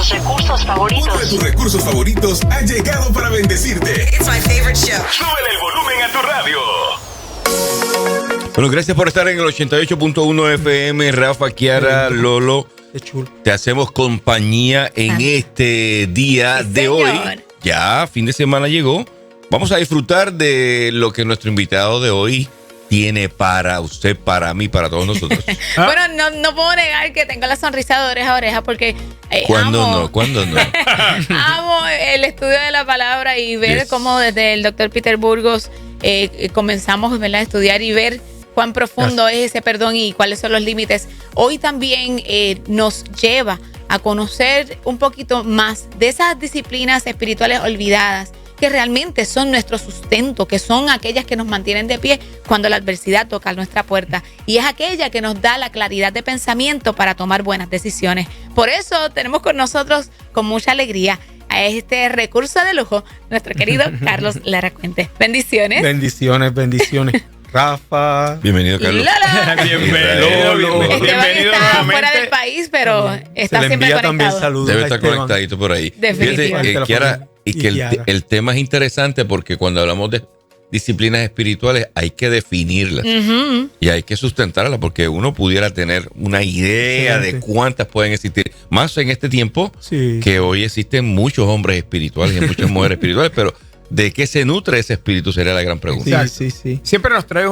tus recursos favoritos. Uno de tus recursos favoritos ha llegado para bendecirte. It's my favorite show. Súbele el volumen a tu radio. Bueno, gracias por estar en el 88.1 FM. Rafa, Kiara, Lolo. Te hacemos compañía en este día de hoy. Ya, fin de semana llegó. Vamos a disfrutar de lo que nuestro invitado de hoy tiene para usted, para mí, para todos nosotros. Bueno, no puedo negar que tengo la sonrisa de oreja a oreja porque ¿Cuándo no? amo el estudio de la palabra y ver cómo desde el doctor Peter Burgos comenzamos, ¿verdad?, a estudiar y ver cuán profundo es ese perdón y cuáles son los límites. Hoy también nos lleva a conocer un poquito más de esas disciplinas espirituales olvidadas que realmente son nuestro sustento, que son aquellas que nos mantienen de pie cuando la adversidad toca nuestra puerta. Y es aquella que nos da la claridad de pensamiento para tomar buenas decisiones. Por eso tenemos con nosotros, con mucha alegría, a este recurso de lujo, nuestro querido Carlos Lara Cuente. Bendiciones. Bendiciones. Rafa. Bienvenido, Carlos. Bienvenido. Esteban está fuera del país, pero está siempre conectado. También saludos. Debe estar conectadito por ahí. Definitivamente. Kiara, y que el tema es interesante porque cuando hablamos de disciplinas espirituales hay que definirlas y hay que sustentarlas porque uno pudiera tener una idea de cuántas pueden existir. Más en este tiempo que hoy existen muchos hombres espirituales y muchas mujeres espirituales, pero ¿de qué se nutre ese espíritu? Sería la gran pregunta. Sí. Siempre nos trae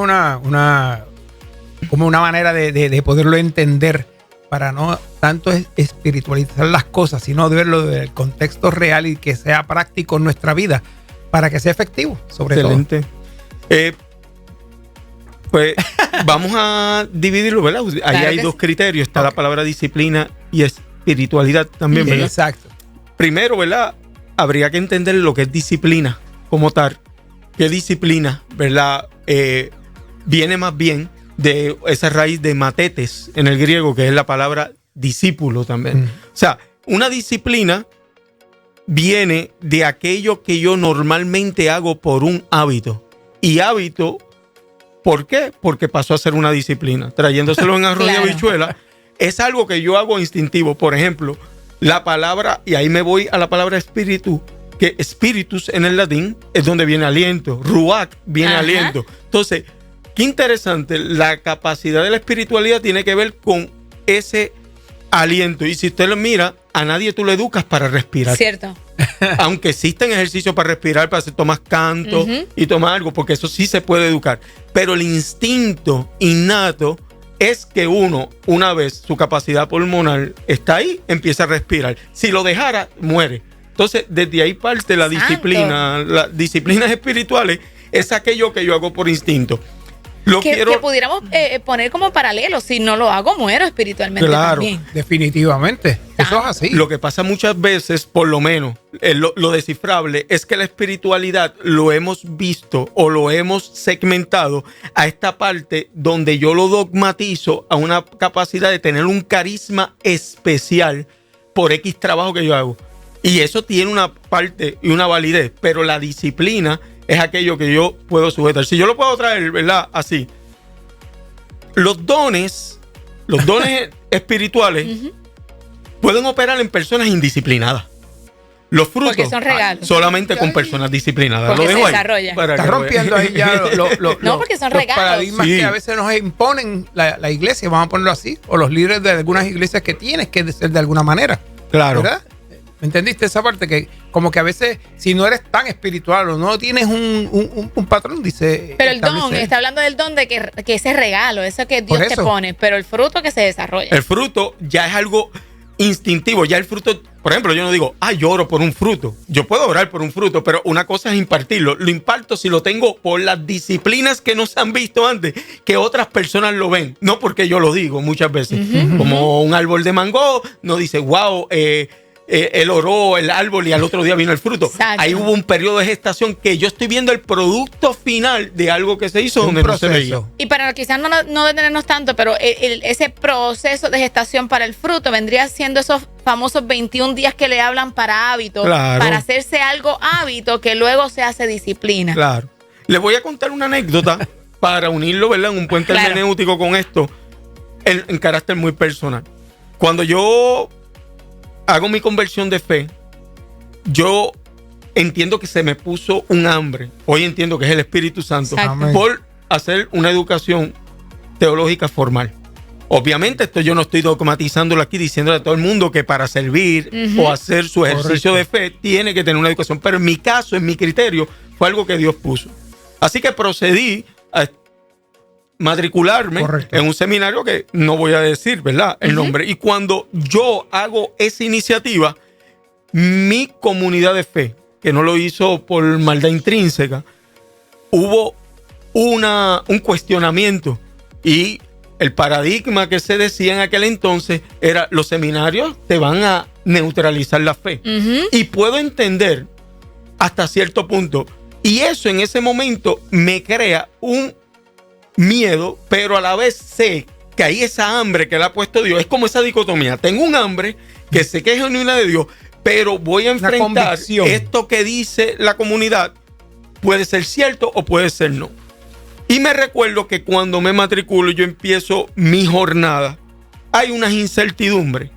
como una manera de poderlo entender para no tanto espiritualizar las cosas, sino de verlo del contexto real y que sea práctico en nuestra vida para que sea efectivo, sobre todo. Pues vamos a dividirlo, ¿verdad? Ahí hay dos criterios. Está la palabra disciplina y espiritualidad también, ¿verdad? Exacto. Primero, ¿verdad? Habría que entender lo que es disciplina como tal. ¿Qué disciplina, verdad? Viene más bien de esa raíz de matetes en el griego, que es la palabra discípulo también. O sea, una disciplina viene de aquello que yo normalmente hago por un hábito. Y hábito, ¿por qué? Porque pasó a ser una disciplina. Trayéndoselo en arroz y habichuela, es algo que yo hago instintivo. Por ejemplo, la palabra, y ahí me voy a la palabra espíritu, que spiritus en el latín es donde viene aliento. Ruach viene aliento. Entonces, qué interesante, la capacidad de la espiritualidad tiene que ver con ese aliento. Y si usted lo mira, a nadie tú lo educas para respirar. Cierto. Aunque existen ejercicios para respirar, para hacer tomas canto y tomar algo, porque eso sí se puede educar. Pero el instinto innato es que uno, una vez su capacidad pulmonar está ahí, empieza a respirar. Si lo dejara, muere. Entonces, desde ahí parte la disciplina. Las disciplinas espirituales es aquello que yo hago por instinto. Que pudiéramos poner como paralelo. Si no lo hago, muero espiritualmente también. Definitivamente. Eso es así. Lo que pasa muchas veces, por lo menos, lo descifrable, es que la espiritualidad lo hemos visto o lo hemos segmentado a esta parte donde yo lo dogmatizo a una capacidad de tener un carisma especial por X trabajo que yo hago. Y eso tiene una parte y una validez, pero la disciplina es aquello que yo puedo sujetar. Si yo lo puedo traer, ¿verdad? Así. Los dones espirituales pueden operar en personas indisciplinadas. Los frutos porque son regalos. Solamente con personas disciplinadas. Porque lo dejo se desarrolla. Está rompiendo ahí ya no, porque son los regalos. paradigmas que a veces nos imponen la iglesia, vamos a ponerlo así, o los líderes de algunas iglesias que tienes que ser de alguna manera. Claro. ¿Verdad? ¿Me entendiste esa parte? Que como que a veces, si no eres tan espiritual o no tienes un patrón, dice... Pero el don, está hablando del don de que ese regalo, eso que Dios te pone, pero el fruto que se desarrolla. El fruto ya es algo instintivo, ya el fruto, por ejemplo, yo no digo, yo oro por un fruto. Yo puedo orar por un fruto, pero una cosa es impartirlo. Lo imparto si lo tengo por las disciplinas que no se han visto antes, que otras personas lo ven, no porque yo lo digo muchas veces. Como un árbol de mango, no dice, wow, él oró el árbol y al otro día vino el fruto. Exacto. Ahí hubo un periodo de gestación que yo estoy viendo el producto final de algo que se hizo donde no se veía. Y para quizás no detenernos tanto, pero ese proceso de gestación para el fruto vendría siendo esos famosos 21 días que le hablan para hábito, para hacerse algo hábito que luego se hace disciplina. Claro. Les voy a contar una anécdota para unirlo, ¿verdad? En un puente hermenéutico con esto, en carácter muy personal. Cuando yo hago mi conversión de fe, yo entiendo que se me puso un hambre. Hoy entiendo que es el Espíritu Santo. Exacto. Por hacer una educación teológica formal. Obviamente, esto yo no estoy dogmatizándolo aquí, diciéndole a todo el mundo que para servir o hacer su ejercicio de fe tiene que tener una educación. Pero en mi caso, en mi criterio, fue algo que Dios puso. Así que procedí a matricularme en un seminario que no voy a decir, ¿verdad?, el nombre. Y cuando yo hago esa iniciativa, mi comunidad de fe, que no lo hizo por maldad intrínseca, hubo un cuestionamiento, y el paradigma que se decía en aquel entonces era: los seminarios te van a neutralizar la fe. Y puedo entender hasta cierto punto, y eso en ese momento me crea un miedo, pero a la vez sé que hay esa hambre que le ha puesto Dios. Es como esa dicotomía: tengo un hambre que sé que es genuina de Dios, pero voy a enfrentar esto que dice la comunidad. Puede ser cierto o puede ser no. Y me recuerdo que cuando me matriculo, yo empiezo mi jornada, hay unas incertidumbres.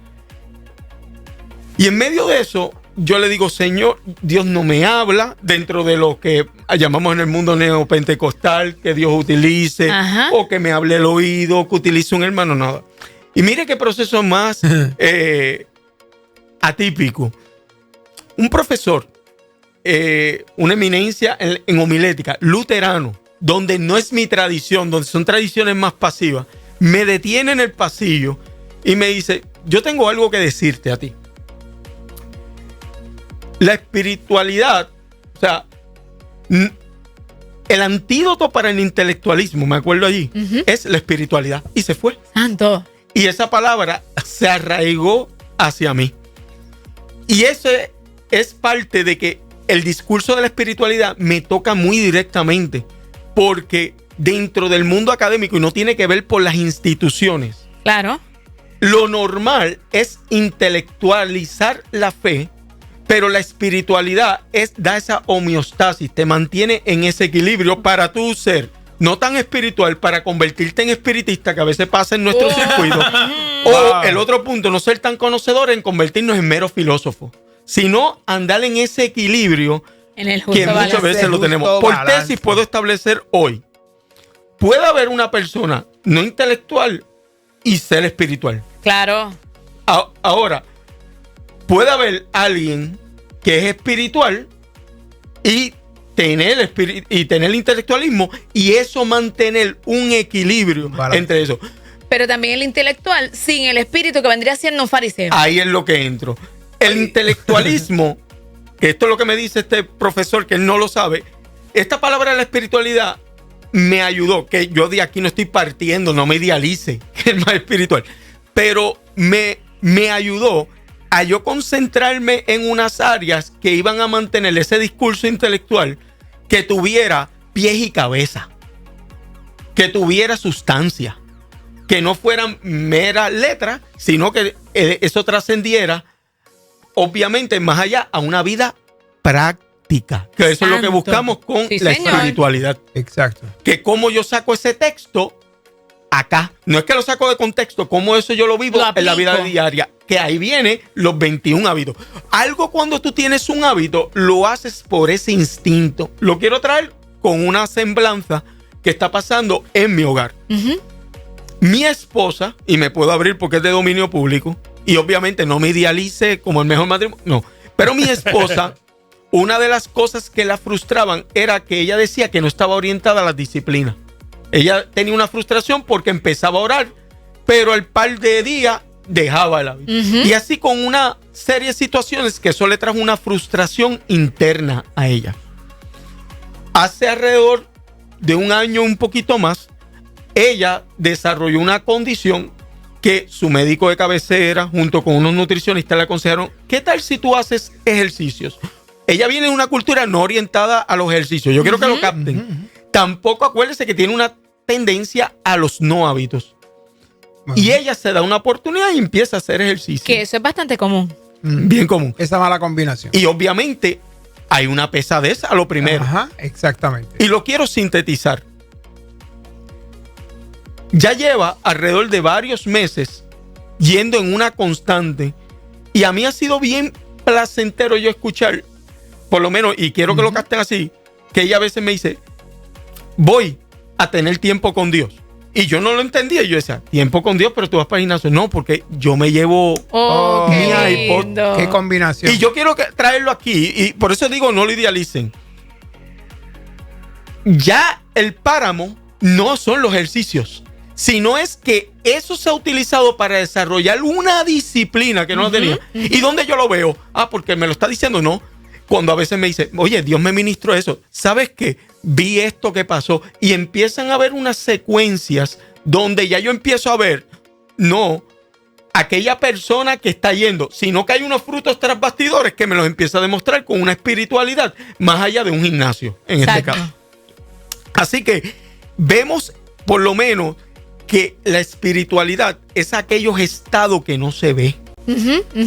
Y en medio de eso, yo le digo: Señor, Dios no me habla dentro de lo que llamamos en el mundo neopentecostal, que Dios utilice, o que me hable el oído, que utilice un hermano, nada. Y mire qué proceso más atípico. Un profesor, una eminencia en homilética, luterano, donde no es mi tradición, donde son tradiciones más pasivas, me detiene en el pasillo y me dice: yo tengo algo que decirte a ti. La espiritualidad, o sea, el antídoto para el intelectualismo, me acuerdo allí, es la espiritualidad. Y se fue. Santo. Y esa palabra se arraigó hacia mí. Y eso es parte de que el discurso de la espiritualidad me toca muy directamente, porque dentro del mundo académico, y no tiene que ver por las instituciones, claro, lo normal es intelectualizar la fe, pero la espiritualidad da esa homeostasis, te mantiene en ese equilibrio para tú ser no tan espiritual, para convertirte en espiritista, que a veces pasa en nuestro circuito, o el otro punto, no ser tan conocedor en convertirnos en meros filósofos, sino andar en ese equilibrio en el que muchas veces lo tenemos. Por tesis puedo establecer hoy: puede haber una persona no intelectual y ser espiritual. Claro. Ahora, puede haber alguien que es espiritual y tener intelectualismo, y eso mantener un equilibrio entre eso. Pero también el intelectual sin el espíritu, que vendría siendo un fariseo. Ahí es lo que entro. El intelectualismo, que esto es lo que me dice este profesor, que él no lo sabe. Esta palabra de la espiritualidad me ayudó, que yo de aquí no estoy partiendo, no me idealice, que es más espiritual, pero me ayudó a yo concentrarme en unas áreas que iban a mantener ese discurso intelectual que tuviera pies y cabeza, que tuviera sustancia, que no fueran meras letras, sino que eso trascendiera, obviamente, más allá, a una vida práctica, que eso es lo que buscamos con la espiritualidad. Exacto. Que cómo yo saco ese texto acá, no es que lo saco de contexto, cómo eso yo lo vivo en la vida diaria, que ahí viene los 21 hábitos. Algo, cuando tú tienes un hábito, lo haces por ese instinto. Lo quiero traer con una semblanza que está pasando en mi hogar. Mi esposa, y me puedo abrir porque es de dominio público, y obviamente no me idealice como el mejor matrimonio, no, pero mi esposa, una de las cosas que la frustraban era que ella decía que no estaba orientada a las disciplinas. Ella tenía una frustración porque empezaba a orar, pero al par de días dejaba el hábito. Y así con una serie de situaciones que eso le trajo una frustración interna a ella. Hace alrededor de un año, un poquito más, ella desarrolló una condición que su médico de cabecera, junto con unos nutricionistas, le aconsejaron: ¿qué tal si tú haces ejercicios? Ella viene de una cultura no orientada a los ejercicios. Yo quiero que lo capten. Tampoco, acuérdense que tiene una tendencia a los no hábitos. Y ella se da una oportunidad y empieza a hacer ejercicio. Que eso es bastante común. Bien común. Esa mala combinación. Y obviamente hay una pesadez a lo primero. Ajá, exactamente. Y lo quiero sintetizar. Ya lleva alrededor de varios meses yendo en una constante Y a mí ha sido bien placentero yo escuchar, por lo menos, y quiero que lo capten así, que ella a veces me dice, voy a tener tiempo con Dios. Y yo no lo entendía. Yo decía, tiempo con Dios, pero tú vas para el gimnasio. No, porque yo me llevo mi qué iPod. lindo. Qué combinación. Y yo quiero traerlo aquí. Y por eso digo, no lo idealicen. Ya el páramo no son los ejercicios, sino es que eso se ha utilizado para desarrollar una disciplina que no lo tenía. ¿Y dónde yo lo veo? Porque me lo está diciendo, no. Cuando a veces me dice, oye, Dios me ministró eso. ¿Sabes qué? Vi esto que pasó. Y empiezan a haber unas secuencias donde ya yo empiezo a ver, no aquella persona que está yendo, sino que hay unos frutos tras bastidores que me los empieza a demostrar con una espiritualidad más allá de un gimnasio, en este caso. Así que vemos por lo menos que la espiritualidad es aquellos estados que no se ve.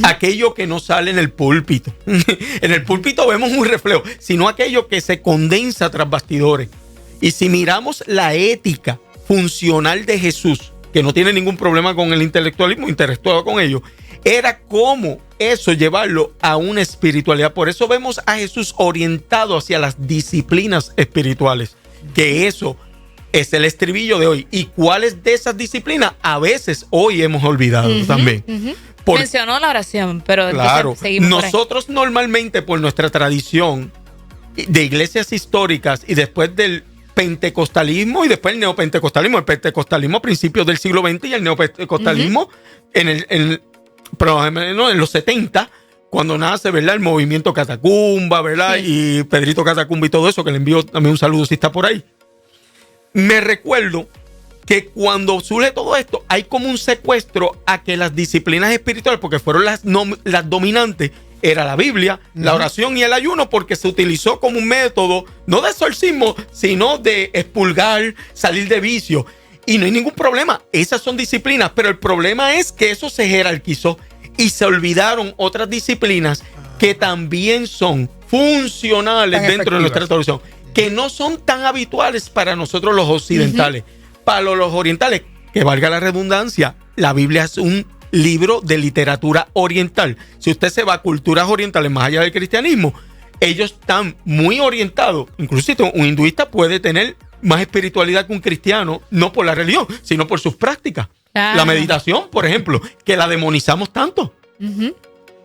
Aquello que no sale en el púlpito. En el púlpito vemos un reflejo, sino aquello que se condensa tras bastidores. Y si miramos la ética funcional de Jesús, que no tiene ningún problema con el intelectualismo, interactuaba con ellos, era cómo eso llevarlo a una espiritualidad. Por eso vemos a Jesús orientado hacia las disciplinas espirituales, que eso es el estribillo de hoy. ¿Y cuáles de esas disciplinas a veces hoy hemos olvidado también? Mencionó la oración, pero claro, seguimos nosotros normalmente por nuestra tradición de iglesias históricas y después del pentecostalismo y después el neopentecostalismo, el pentecostalismo a principios del siglo XX y el neopentecostalismo en los 70, cuando nace, ¿verdad?, el movimiento Catacumba, ¿verdad? Sí. Y Pedrito Catacumba y todo eso, que le envío también un saludo si está por ahí. Me recuerdo que cuando surge todo esto, hay como un secuestro a que las disciplinas espirituales, porque fueron las dominantes, era la Biblia, la oración y el ayuno, porque se utilizó como un método, no de exorcismo, sino de expurgar, salir de vicio. Y no hay ningún problema, esas son disciplinas, pero el problema es que eso se jerarquizó y se olvidaron otras disciplinas que también son funcionales dentro de nuestra tradición, que no son tan habituales para nosotros los occidentales. Para los orientales, que valga la redundancia, la Biblia es un libro de literatura oriental. Si usted se va a culturas orientales más allá del cristianismo, ellos están muy orientados. Inclusive un hinduista puede tener más espiritualidad que un cristiano, no por la religión, sino por sus prácticas. La meditación, por ejemplo, que la demonizamos tanto.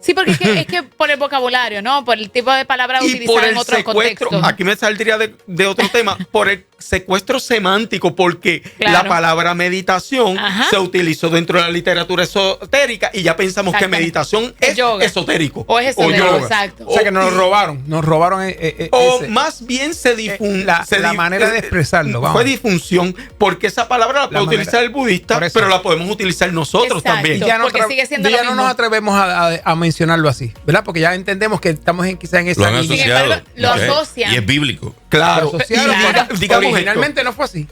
Sí, porque es que por el vocabulario, ¿no? Por el tipo de palabras utilizadas en otros contextos. Aquí me saldría de otro tema, por el secuestro semántico, porque la palabra meditación se utilizó dentro de la literatura esotérica y ya pensamos que meditación es esotérico. O es esotérico, exacto. O sea que nos robaron o más bien la manera de expresarlo. Fue disfunción, porque esa palabra la puede utilizar el budista, pero la podemos utilizar nosotros también. Y ya sigue siendo ya no nos atrevemos a mencionarlo así, ¿verdad? Porque ya entendemos que estamos quizá en esa línea. Sin embargo, lo asocian. Y es bíblico. Claro. Digamos originalmente no fue así.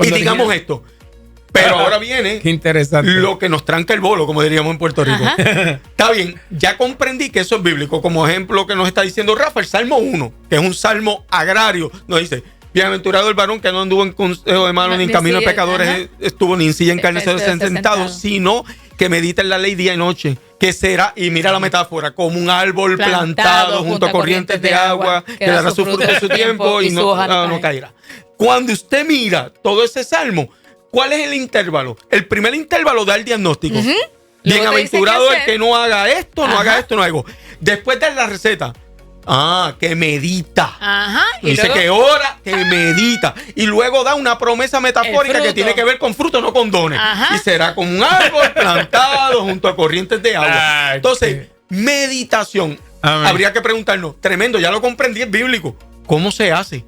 Y digamos esto. Pero ahora viene qué interesante, lo que nos tranca el bolo, como diríamos en Puerto Rico. Está bien, ya comprendí que eso es bíblico. Como ejemplo que nos está diciendo Rafa, el Salmo 1, que es un salmo agrario, nos dice: bienaventurado el varón que no anduvo en consejo de malos ni en camino de pecadores estuvo, ni en silla en carne sentado, sino que medita en la ley día y noche, que será, y mira la metáfora, como un árbol plantado junto a corrientes de agua, que dará su fruto en su tiempo y no caerá. Cuando usted mira todo ese salmo, ¿cuál es el intervalo? El primer intervalo da el diagnóstico. Bienaventurado el que no haga esto, no haga esto, no haga esto. Después da la receta. Que medita. Y dice luego, que ora, que medita. Y luego da una promesa metafórica que tiene que ver con fruto, no con dones. Y será como un árbol plantado junto a corrientes de agua. Entonces, meditación. Amén. Habría que preguntarnos, tremendo, ya lo comprendí, es bíblico. ¿Cómo se hace?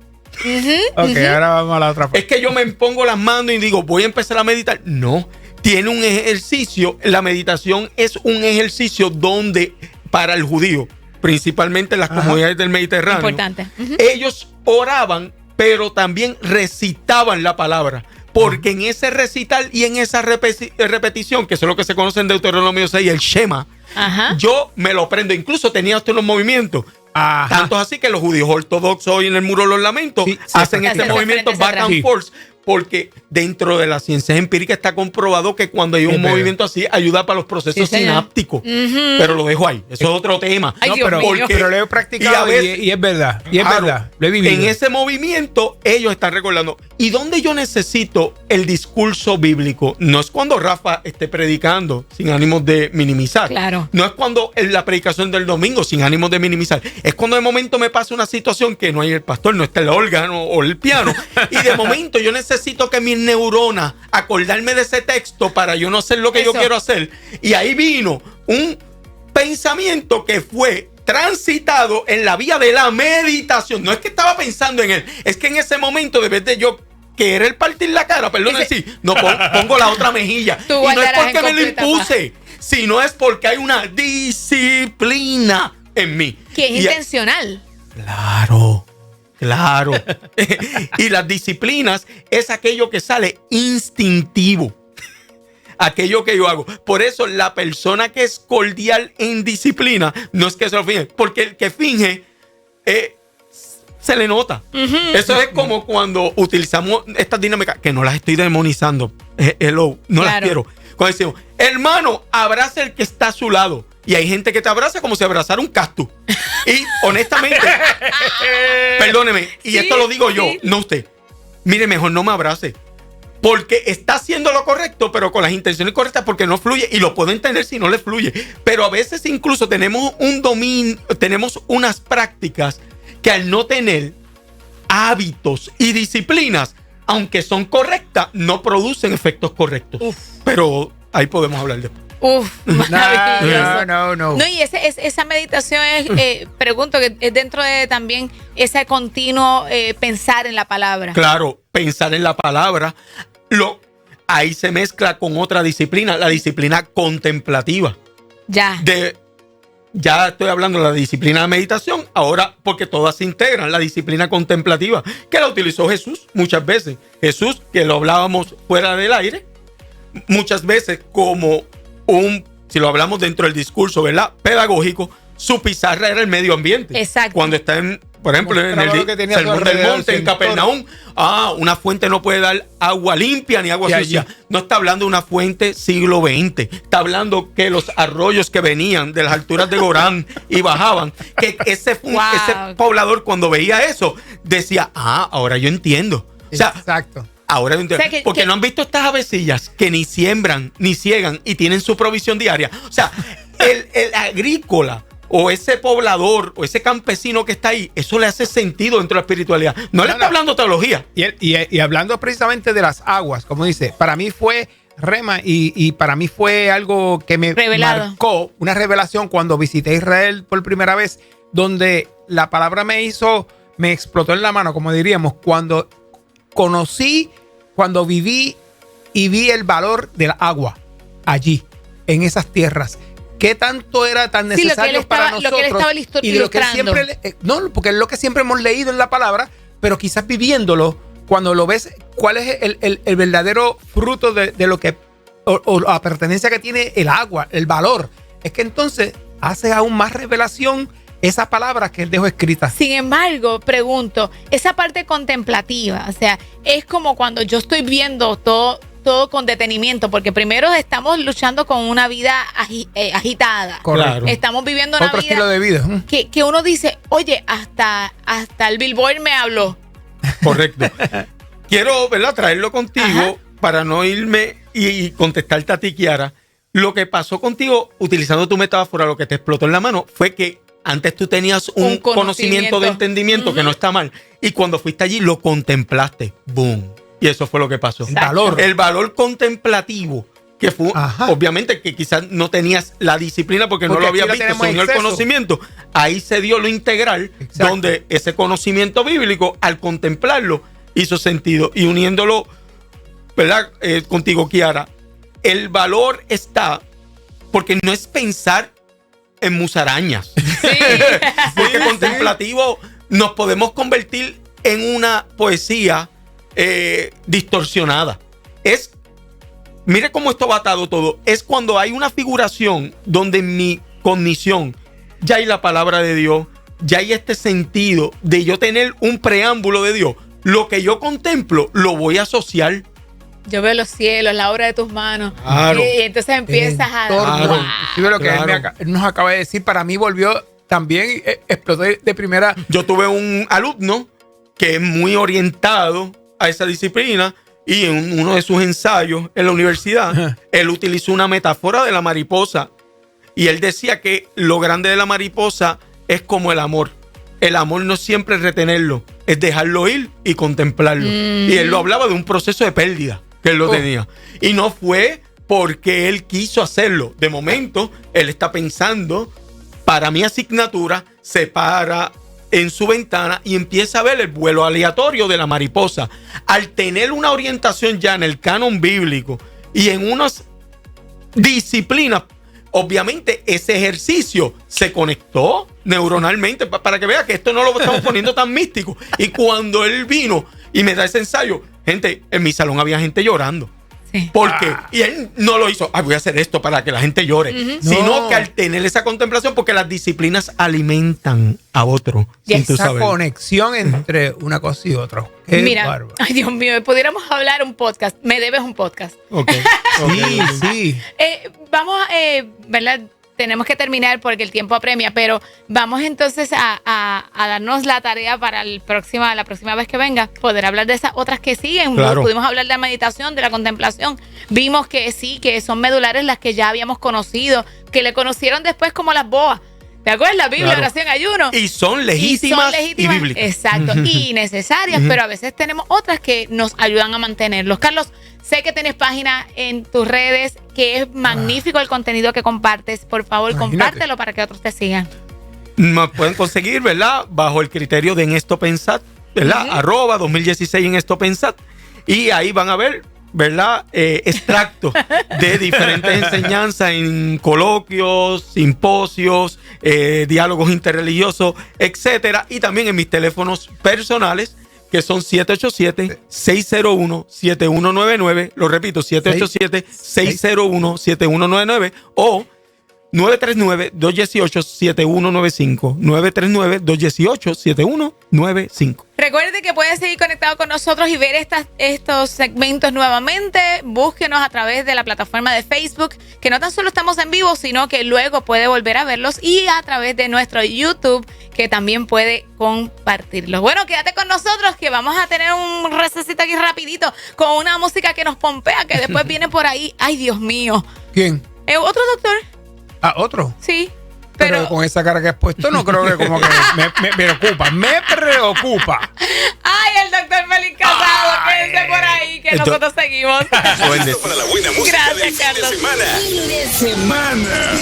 Ahora vamos a la otra parte. Es que yo me pongo las manos y digo, voy a empezar a meditar. No, tiene un ejercicio. La meditación es un ejercicio donde, para el judío, principalmente en las comunidades del Mediterráneo, importante. Ellos oraban, pero también recitaban la palabra. Porque en ese recital y en esa repetición, que es lo que se conoce en Deuteronomio 6, el Shema, yo me lo aprendo. Incluso tenía hasta unos movimientos. Tanto así que los judíos ortodoxos hoy en el Muro de los Lamentos hacen este movimiento back and forth, Porque dentro de la ciencia empírica está comprobado que cuando hay un movimiento así, ayuda para los procesos sinápticos. Pero lo dejo ahí. Eso es otro tema. Ay, Dios mío. Pero lo he practicado y es verdad. Y es verdad. Lo he vivido. En ese movimiento, ellos están recordando. ¿Y dónde yo necesito el discurso bíblico? No es cuando Rafa esté predicando, sin ánimos de minimizar. Claro. No es cuando en la predicación del domingo, sin ánimos de minimizar. Es cuando de momento me pasa una situación que no hay el pastor, no está el órgano o el piano. Y de momento yo necesito que mis neuronas acordarme de ese texto para yo no hacer lo que yo quiero hacer. Y ahí vino un pensamiento que fue transitado en la vía de la meditación. No es que estaba pensando en él, es que en ese momento, de vez de yo querer partir la cara, perdón, no pongo la otra mejilla. Y no es porque me lo impuse, sino es porque hay una disciplina en mí. Que es intencional. Claro. Y las disciplinas es aquello que sale instintivo. Aquello que yo hago. Por eso la persona que es cordial en disciplina no es que se lo finge, porque el que finge se le nota. Eso es como cuando utilizamos estas dinámicas, que no las estoy demonizando. Las quiero. Cuando decimos, hermano, abraza el que está a su lado. Y hay gente que te abraza como si abrazara un cactus. Y honestamente, perdóneme, y esto lo digo yo, no usted. Mire, mejor no me abrace. Porque está haciendo lo correcto, pero con las intenciones correctas, porque no fluye. Y lo puedo entender si no le fluye. Pero a veces incluso tenemos un dominio, tenemos unas prácticas que al no tener hábitos y disciplinas, aunque son correctas, no producen efectos correctos. Pero ahí podemos hablar después. Maravilloso. No. Y esa meditación es, pregunto, que es dentro de también ese continuo pensar en la palabra. Claro, pensar en la palabra. Ahí se mezcla con otra disciplina, la disciplina contemplativa. Ya estoy hablando de la disciplina de meditación, ahora porque todas se integran. La disciplina contemplativa, que la utilizó Jesús muchas veces. Jesús, que lo hablábamos fuera del aire, muchas veces como si lo hablamos dentro del discurso, ¿verdad?, pedagógico, su pizarra era el medio ambiente. Exacto. Cuando está por ejemplo, en el Sermón del Monte, en Capernaum, una fuente no puede dar agua limpia ni agua sucia. No está hablando de una fuente siglo XX. Está hablando que los arroyos que venían de las alturas de Gorán y bajaban, que ese poblador cuando veía eso, decía, ahora yo entiendo. O sea, exacto. Ahora porque no han visto estas avecillas que ni siembran ni ciegan y tienen su provisión diaria. O sea, el agrícola o ese poblador o ese campesino que está ahí, eso le hace sentido dentro de la espiritualidad. No le está hablando teología. Y hablando precisamente de las aguas, como dice, para mí fue rema y para mí fue algo que me marcó, una revelación cuando visité Israel por primera vez, donde la palabra me explotó en la mano, como diríamos, cuando viví y vi el valor del agua allí, en esas tierras. ¿Qué tanto era tan necesario para nosotros? Lo que él estaba ilustrando. Porque es lo que siempre hemos leído en la palabra, pero quizás viviéndolo, cuando lo ves, ¿cuál es el verdadero fruto de lo que, o la pertenencia que tiene el agua, el valor? Es que entonces hace aún más revelación esa palabra que él dejó escrita. Sin embargo, pregunto, esa parte contemplativa, o sea, es como cuando yo estoy viendo todo con detenimiento, porque primero estamos luchando con una vida agitada. Correcto. Estamos viviendo una otro estilo de vida. Que uno dice, oye, hasta el Billboard me habló. Correcto. Quiero, ¿verdad?, traerlo contigo para no irme y contestarte a ti, Kiara. Lo que pasó contigo, utilizando tu metáfora, lo que te explotó en la mano fue que antes tú tenías un conocimiento de entendimiento que no está mal. Y cuando fuiste allí lo contemplaste. ¡Boom! Y eso fue lo que pasó. El valor contemplativo, que fue, obviamente, que quizás no tenías la disciplina porque no lo habías visto, sino el conocimiento. Ahí se dio lo integral, donde ese conocimiento bíblico, al contemplarlo, hizo sentido. Y uniéndolo, ¿verdad?, contigo, Kiara, el valor está, porque no es pensar en musarañas. Porque contemplativo nos podemos convertir en una poesía distorsionada. Mire cómo esto va atado todo. Es cuando hay una figuración donde en mi cognición ya hay la palabra de Dios, ya hay este sentido de yo tener un preámbulo de Dios. lo que yo contemplo lo voy a asociar. Yo veo los cielos, la obra de tus manos. Claro. Y entonces empiezas a... Claro. Sí, lo que Claro. él nos acaba de decir, para mí volvió también, explotó de primera. Yo tuve un alumno que es muy orientado a esa disciplina y en uno de sus ensayos en la universidad, él utilizó una metáfora de la mariposa y él decía que lo grande de la mariposa es como el amor. El amor no siempre es retenerlo, es dejarlo ir y contemplarlo. Y él lo hablaba de un proceso de pérdida que él lo tenía. Y no fue porque él quiso hacerlo. De momento, él está pensando, para mi asignatura, se para en su ventana y empieza a ver el vuelo aleatorio de la mariposa. Al tener una orientación ya en el canon bíblico y en unas disciplinas, obviamente ese ejercicio se conectó neuronalmente para que vea que esto no lo estamos poniendo tan místico. Y cuando él vino y me da ese ensayo, gente, en mi salón había gente llorando. Sí. ¿Por qué? Y él no lo hizo, voy a hacer esto para que la gente llore, sino No. que al tener esa contemplación, porque las disciplinas alimentan a otro, sin tú Esa saber. conexión entre una cosa y otra. Qué Mira, bárbaro. ay Dios mío, pudiéramos hablar un podcast. Me debes un podcast. Ok, ok, Sí, ok. sí. Vamos, ¿verdad? Tenemos que terminar porque el tiempo apremia, pero vamos entonces a darnos la tarea para la próxima vez que venga, poder hablar de esas otras que siguen. Claro. Pudimos hablar de la meditación, de la contemplación. Vimos que sí, que son medulares las que ya habíamos conocido, que le conocieron después como las boas. ¿Te acuerdas? Biblia, Claro. oración, ayuno. Y son legítimas y, bíblicas. Exacto, y necesarias, pero a veces tenemos otras que nos ayudan a mantenerlos. Carlos, sé que tienes página en tus redes, que es magnífico el contenido que compartes. Por favor, Imagínate. compártelo para que otros te sigan. Nos pueden conseguir, ¿verdad? Bajo el criterio de En Esto Pensad, ¿verdad? @ 2016 En Esto Pensad. Y ahí van a ver, ¿verdad? Extractos de diferentes enseñanzas en coloquios, simposios, diálogos interreligiosos, etcétera. Y también en mis teléfonos personales, que son 787-601-7199. Lo repito, 787-601-7199 o 939-218-7195. 939-218-7195. Recuerde que puede seguir conectado con nosotros y ver estos segmentos nuevamente. Búsquenos a través de la plataforma de Facebook, que no tan solo estamos en vivo, sino que luego puede volver a verlos, y a través de nuestro YouTube, que también puede compartirlos. Bueno, quédate con nosotros, que vamos a tener un recesito aquí rapidito con una música que nos pompea, que después viene por ahí. Ay, Dios mío. ¿Quién? ¿Otro doctor? Ah, otro. Sí. Pero Pero, con esa cara que has puesto, no creo que como que me preocupa. Me preocupa. ay, el doctor Félix Casado, quédense por ahí, que nosotros seguimos. Para la buena música Gracias, del fin de Carlos. semana. Fin de semana.